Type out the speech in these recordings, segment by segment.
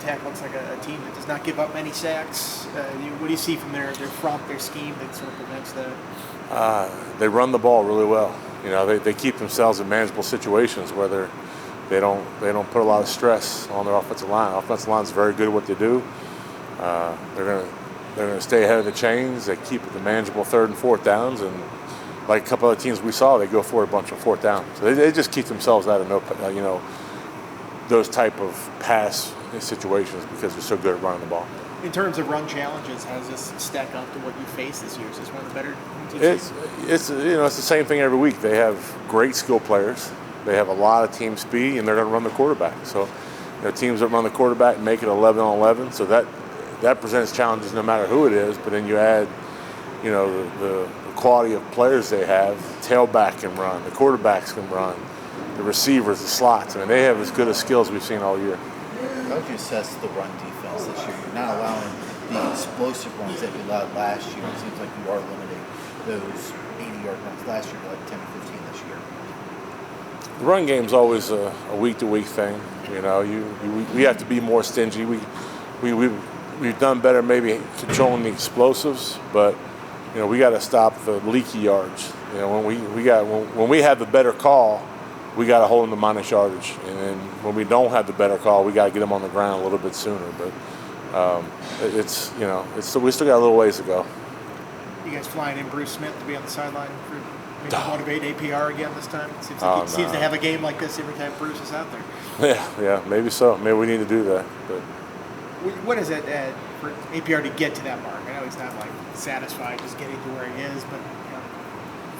Tech looks like a team that does not give up many sacks. What do you see from their front, their scheme that sort of prevents that? They run the ball really well. They keep themselves in manageable situations where they don't put a lot of stress on their offensive line. Offensive line's very good at what they do. They're gonna stay ahead of the chains. They keep it to manageable third and fourth downs, and like a couple other teams we saw, they go for a bunch of fourth downs. So they just keep themselves out of those type of pass situations because they're so good at running the ball. In terms of run challenges, how does this stack up to what you face this year? Is this one of the better teams? It's the same thing every week. They have great skill players. They have a lot of team speed, and they're going to run the quarterback. So, teams that run the quarterback make it 11 on 11. So that presents challenges no matter who it is. But then you add, the quality of players they have. The tailback can run. The quarterbacks can run. The receivers, the slots. I mean, they have as good a skills we've seen all year. How would you assess the run defense this year? You're not allowing the explosive runs that you allowed last year. It seems like you are limiting those 80-yard runs last year to like 10 or 15 this year. The run game's always a week-to-week thing. We have to be more stingy. We've done better maybe controlling the explosives, but we got to stop the leaky yards. When we have the better call, we got to hold them to minus yardage, and then when we don't have the better call, we got to get them on the ground a little bit sooner. But we still got a little ways to go. You guys flying in Bruce Smith to be on the sideline for maybe motivate A.P.R. again this time? It seems like he seems to have a game like this every time Bruce is out there. Yeah, maybe so. Maybe we need to do that. But what is it for A.P.R. to get to that mark? I know he's not satisfied just getting to where he is, but.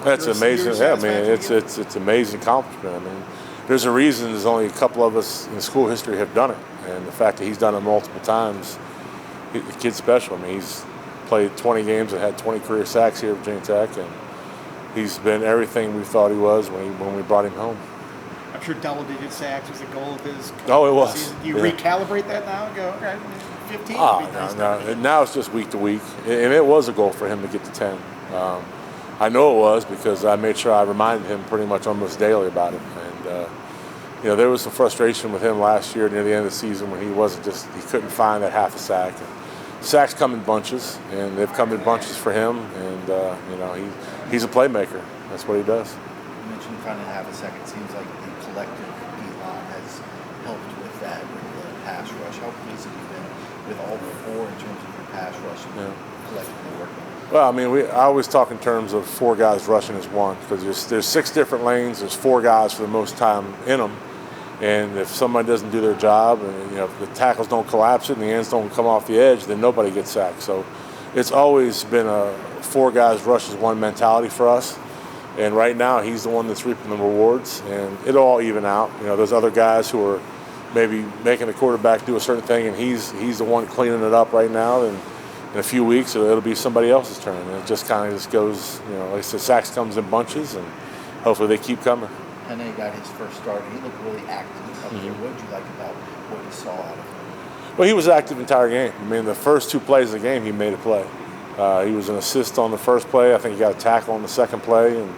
That's amazing. Yeah, I mean, it's amazing accomplishment. I mean, there's a reason there's only a couple of us in school history have done it, and the fact that he's done it multiple times, the kid's special. I mean, he's played 20 games and had 20 career sacks here at Virginia Tech, and he's been everything we thought he was when we brought him home. I'm sure double-digit sacks was the goal of his. Oh, it was. Season. Do you recalibrate that now and go, okay, 15? No. Now it's just week to week, and it was a goal for him to get to 10. I know it was because I made sure I reminded him pretty much almost daily about it. And, there was some frustration with him last year near the end of the season when he couldn't find that half a sack. And sacks come in bunches, and they've come in bunches for him. And, he's a playmaker. That's what he does. You mentioned finding half a sack. It seems like the collective D-line has helped with that, with the pass rush. How pleased have you been with all four in terms of your pass rush and collectively working? Well, I mean, I always talk in terms of four guys rushing as one because there's 6 different lanes. There's 4 guys for the most time in them, and if somebody doesn't do their job, and if the tackles don't collapse it and the ends don't come off the edge, then nobody gets sacked. So it's always been a 4 guys rush as one mentality for us. And right now, he's the one that's reaping the rewards, and it'll all even out. Those other guys who are maybe making the quarterback do a certain thing, and he's the one cleaning it up right now. And in a few weeks, it'll be somebody else's turn. And it just kind of goes, like I said, sacks comes in bunches, and hopefully they keep coming. I know he got his first start. He looked really active up there. What did you like about what you saw out of him? Well, he was active the entire game. I mean, the first 2 plays of the game, he made a play. He was an assist on the first play. I think he got a tackle on the second play, and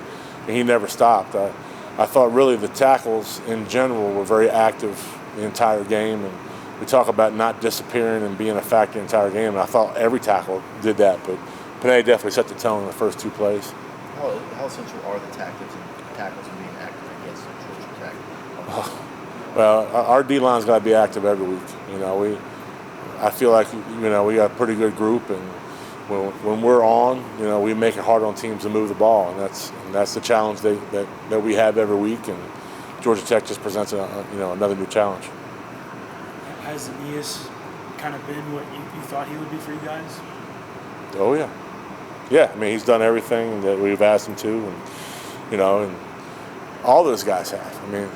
he never stopped. I thought really the tackles in general were very active the entire game, and we talk about not disappearing and being a factor the entire game, and I thought every tackle did that, but Panay definitely set the tone in the first 2 plays. How essential are the tackles and being active against Georgia Tech? Well, our D-line's got to be active every week. I feel like we got a pretty good group, and when we're on, we make it hard on teams to move the ball, and that's the challenge that we have every week, and Georgia Tech just presents another new challenge. Has Aeneas kind of been what you thought he would be for you guys? Oh, yeah. Yeah, I mean, he's done everything that we've asked him to, and all those guys have. I mean,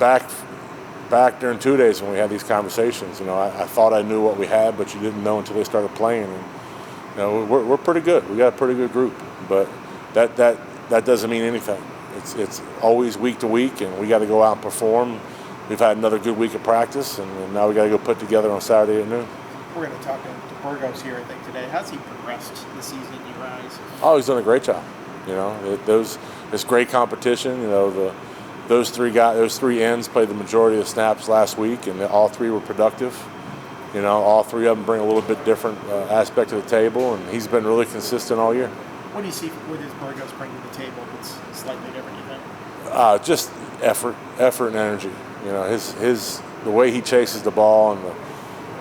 back during 2 days when we had these conversations, I thought I knew what we had, but you didn't know until they started playing. And, we're pretty good. We got a pretty good group, but that doesn't mean anything. It's always week to week, and we got to go out and perform. We've had another good week of practice, and now we got to go put together on Saturday at noon. We're going to talk to Burgos here, I think, today. How's he progressed this season in your eyes? Oh, he's done a great job. It's great competition. Those 3 ends played the majority of the snaps last week, and all 3 were productive. You know, all three of them bring a little bit different aspect to the table, and he's been really consistent all year. What do you see? What does Burgos bring to the table that's slightly different, you think? Just effort and energy. You know, the way he chases the ball and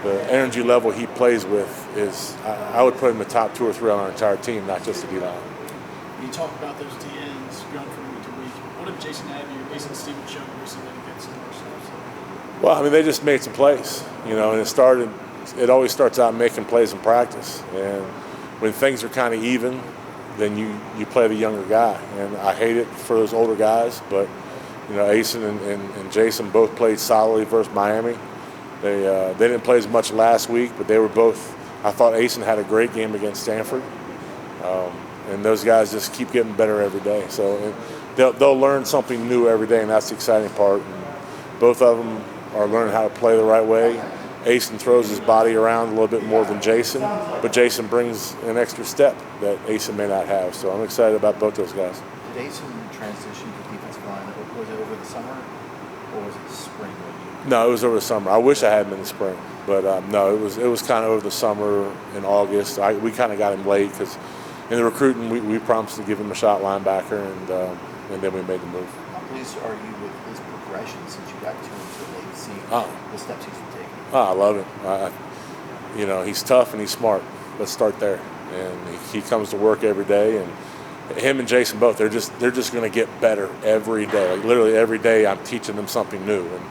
the energy level he plays with is, I would put him in the top 2 or 3 on our entire team, not just the D-line. You talk about those DNs going from week to week. What have Jason Abbey or Mason Stevens shown recently against the more snaps? Well, I mean, they just made some plays, you know, and it always starts out making plays in practice. And when things are kind of even, then you play the younger guy. And I hate it for those older guys, but, you know, Asen and Jason both played solidly versus Miami. They didn't play as much last week, but they were both, I thought Asen had a great game against Stanford. And those guys just keep getting better every day. So they'll learn something new every day, and that's the exciting part. And both of them are learning how to play the right way. Asen throws his body around a little bit more than Jason, but Jason brings an extra step that Asen may not have. So I'm excited about both those guys. Did Asen transition to defensive line? Was it over the summer or was it spring? No, it was over the summer. I wish I had him in the spring, but no, it was kind of over the summer in August. We kind of got him late because in the recruiting we promised to give him a shot linebacker, and then we made the move. How pleased are you with his progression since you got to him so late, seeing the steps he's been taking? I love it. You know, he's tough and he's smart. Let's start there. And he comes to work every day, and him and Jason both, they're just going to get better every day. Like literally every day I'm teaching them something new. And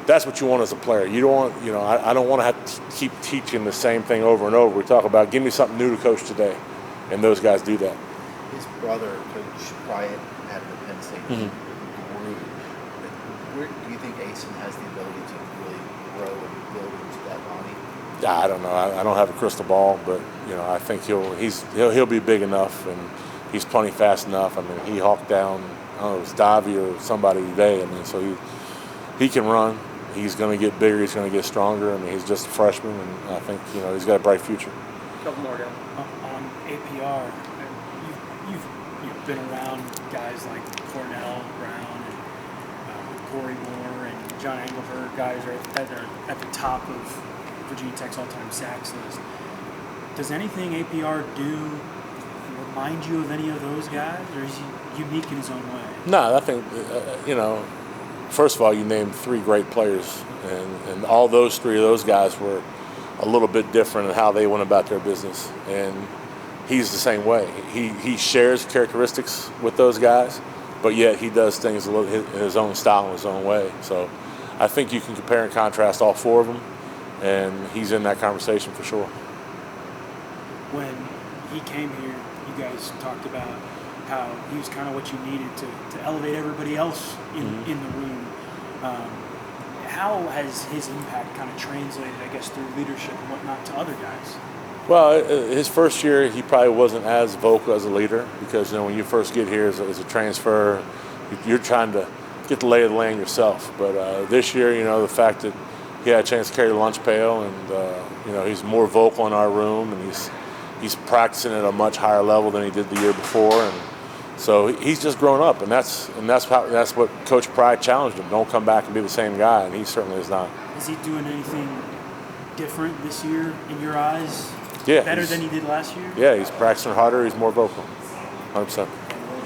that's what you want as a player. You don't want, you know, I don't want to have to keep teaching the same thing over and over. We talk about, give me something new to coach today. And those guys do that. His brother, Coach Bryant, had the Penn State group. Where do you think Asen has the ability to really grow and build into that body? I don't know. I don't have a crystal ball, but you know, I think he'll be big enough, and he's plenty fast enough. I mean, he hawked down, I don't know, it was Davy or somebody today. I mean, so he can run. He's going to get bigger. He's going to get stronger. I mean, he's just a freshman, and I think, you know, he's got a bright future. A couple more guys. On A.P.R, you've been around guys like Cornell Brown and Corey Moore and John Engelberg, guys that are at the top of Virginia Tech's all-time sacks list. Does anything A.P.R do remind you of any of those guys, or is he unique in his own way? No, I think, you know, first of all, you named 3 great players, and all those 3 of those guys were a little bit different in how they went about their business. And he's the same way. He shares characteristics with those guys, but yet he does things a little in his own style, in his own way. So I think you can compare and contrast all 4 of them, and he's in that conversation for sure. When he came here, you guys talked about how he was kind of what you needed to elevate everybody else in the room. How has his impact kind of translated, I guess, through leadership and whatnot to other guys? Well, his first year, he probably wasn't as vocal as a leader because, you know, when you first get here as a transfer, you're trying to get the lay of the land yourself. But this year, you know, the fact that he had a chance to carry the lunch pail, and you know, he's more vocal in our room, and he's practicing at a much higher level than he did the year before, and so he's just grown up, and that's what Coach Pride challenged him. Don't come back and be the same guy, and he certainly is not. Is he doing anything different this year in your eyes? Yeah, better than he did last year? Yeah, he's practicing harder. He's more vocal, 100%.